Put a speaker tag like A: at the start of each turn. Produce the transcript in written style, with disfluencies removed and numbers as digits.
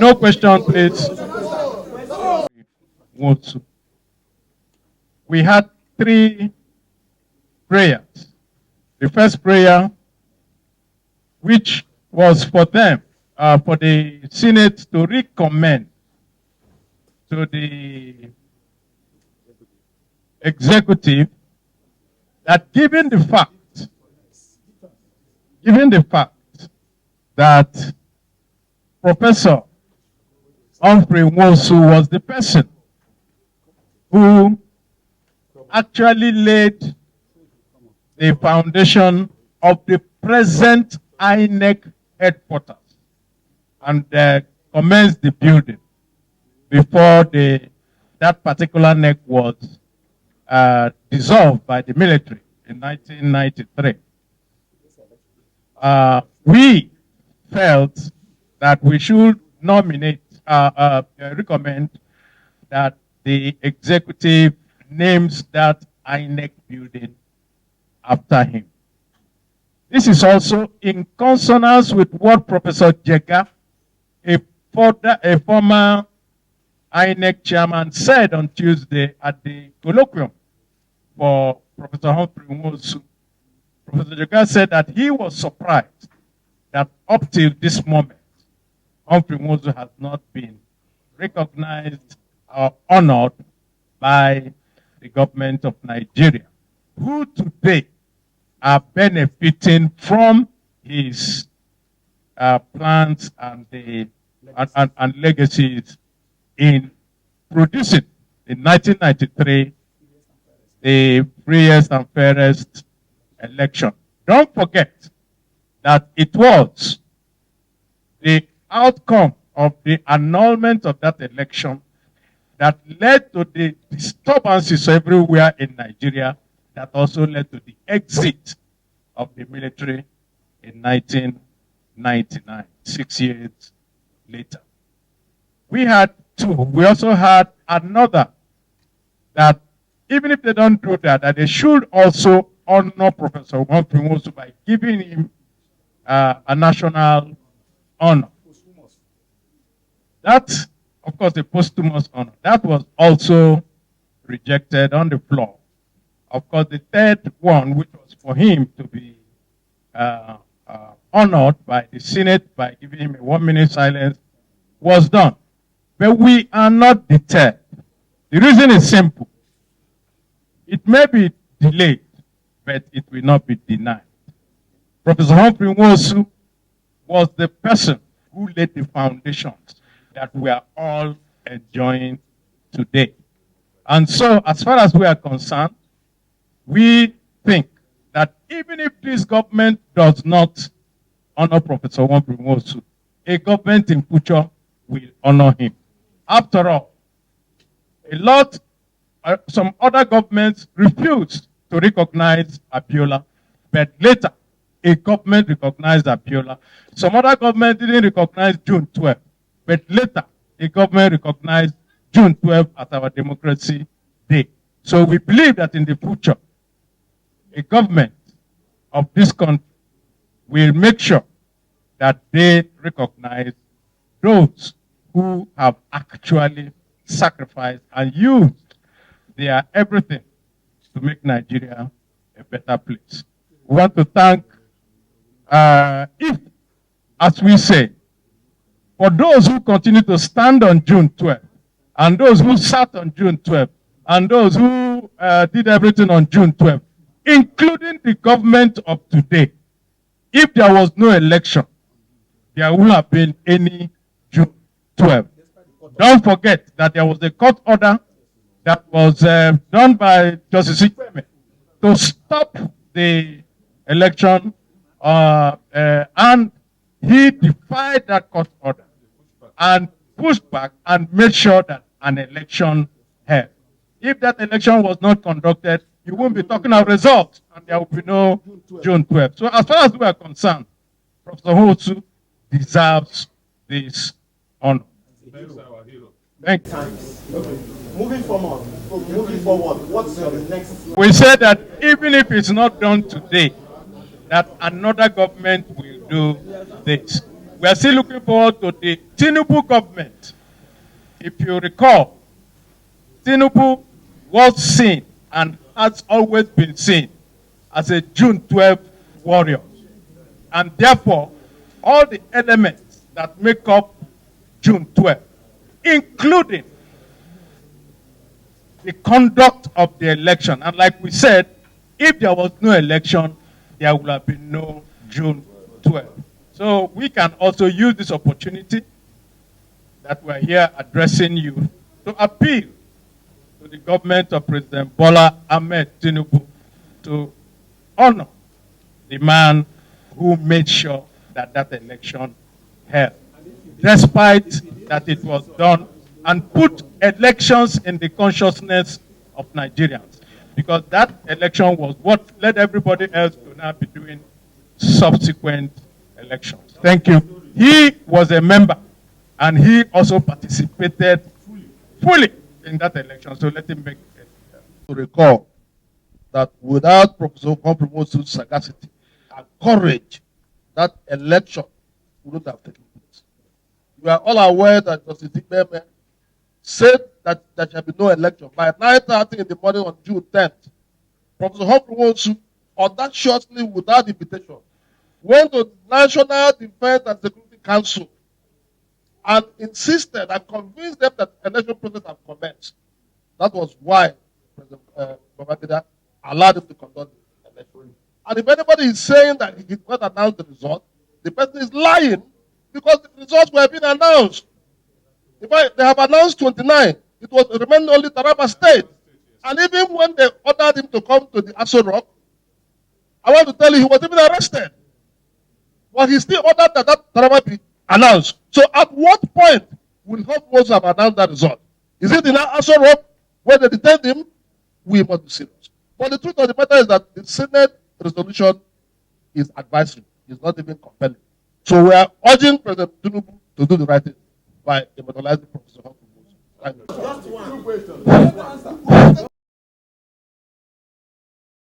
A: No question, please. We had 3 prayers. The first prayer, which was for them, for the Senate to recommend to the executive that given the fact that Professor Humphrey Nwosu was the person who actually laid the foundation of the present INEC headquarters and commenced the building before that particular NEC was dissolved by the military in 1993. We felt that we should recommend that the executive names that INEC building after him. This is also in consonance with what Professor Jega, a former INEC chairman, said on Tuesday at the colloquium for Professor Humphrey Nwosu. Professor Jega said that he was surprised that up till this moment, Humphrey Nwosu has not been recognized or honored by the government of Nigeria, who today are benefiting from his plans and legacies in producing, in 1993, the freest and fairest election. Don't forget that it was the outcome of the annulment of that election that led to the disturbances everywhere in Nigeria, that also led to the exit of the military in 1999, 6 years later. We had 2. We also had another, that even if they don't do that, that they should also honor Professor Humphrey Nwosu by giving him a national honor. That's, of course, a posthumous honor. That was also rejected on the floor. Of course, the third one, which was for him to be honored by the Senate by giving him a 1-minute silence, was done. But we are not deterred. The reason is simple. It may be delayed, but it will not be denied. Professor Humphrey Nwosu was the person who laid the foundations that we are all enjoying today. And so, as far as we are concerned, we think that even if this government does not honor Professor Humphrey Nwosu, a government in future will honor him. After all, some other governments refused to recognize Abiola, but later a government recognized Abiola. Some other government didn't recognize June 12th, but later a government recognized June 12th as our Democracy Day. So we believe that in the future, a government of this country will make sure that they recognize those who have actually sacrificed and used their everything to make Nigeria a better place. We want to thank, as we say, for those who continue to stand on June 12th, and those who sat on June 12th, and those who did everything on June 12th, including the government of today. If there was no election, there wouldn't have been any June 12th. Don't forget that there was a court order that was done by Justice Ikweme to stop the election, and he defied that court order and pushed back and made sure that an election held. If that election was not conducted, you won't be talking about results, and there will be no June 12th. So as far as we are concerned, Professor Nwosu deserves this honor. Thank you.
B: Okay. Moving forward, what's the next?
A: We said that even if it's not done today, that another government will do this. We are still looking forward to the Tinubu government. If you recall, Tinubu was seen and has always been seen as a June 12 warrior. And therefore, all the elements that make up June 12, including the conduct of the election. And like we said, if there was no election, there would have been no June 12. So we can also use this opportunity that we're here addressing you to appeal to the government of President Bola Ahmed Tinubu to honor the man who made sure that that election held, despite that it was done, and put elections in the consciousness of Nigerians, because that election was what led everybody else to now be doing subsequent elections. Thank you. He was a member, and he also participated fully in that election, so let him make it.
C: To recall that without Professor Humphrey Nwosu's sagacity and courage, that election wouldn't have taken place. We are all aware that Justice Ikpeme said that there shall be no election. By 9:30 in the morning on June 10th, Professor Humphrey Nwosu, audaciously without invitation, went to the National Defense and Security Council and insisted and convinced them that the election process had commenced. That was why President Babangida allowed him to conduct the election. And if anybody is saying that he did not announce the result, the person is lying, because the results were being announced. In fact, they have announced 29. It was remained only Taraba State. And even when they ordered him to come to the Aso Rock, I want to tell you, he was even arrested. But he still ordered that Taraba be announced. So at what point will Humphrey Nwosu have announced that result? Is it in Aso Rock where they detained him? We must be serious. But the truth of the matter is that the Senate resolution is advisory. It's not even compelling. So we are urging President Tinubu to do the right thing by immortalizing Professor Humphrey Nwosu. Thank you.
B: Just one.